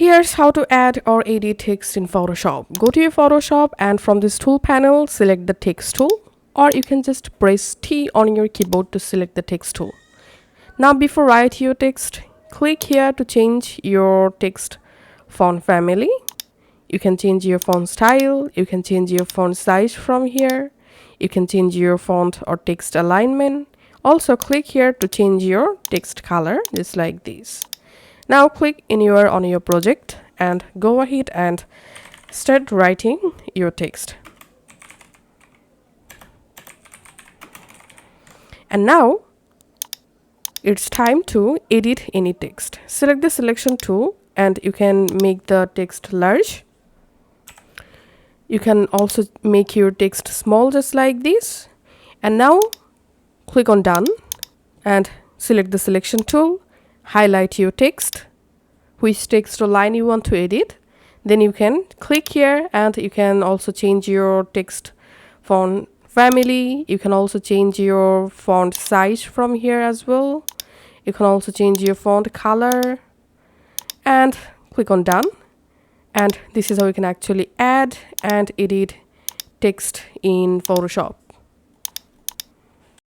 Here's how to add or edit text in Photoshop. Go to your Photoshop and from this tool panel, select the text tool, or you can just press T on your keyboard to select the text tool. Now before write your text, click here to change your text font family. You can change your font style, you can change your font size from here, you can change your font or text alignment. Also click here to change your text color, just like this. Now click anywhere on your project and go ahead and start writing your text. And now it's time to edit any text. Select the selection tool and you can make the text large. You can also make your text small, just like this. And now click on done and select the selection tool, highlight your text, which text or line you want to edit. Then you can click here and you can also change your text font family. You can also change your font size from here as well. You can also change your font color and click on done. And this is how you can actually add and edit text in Photoshop.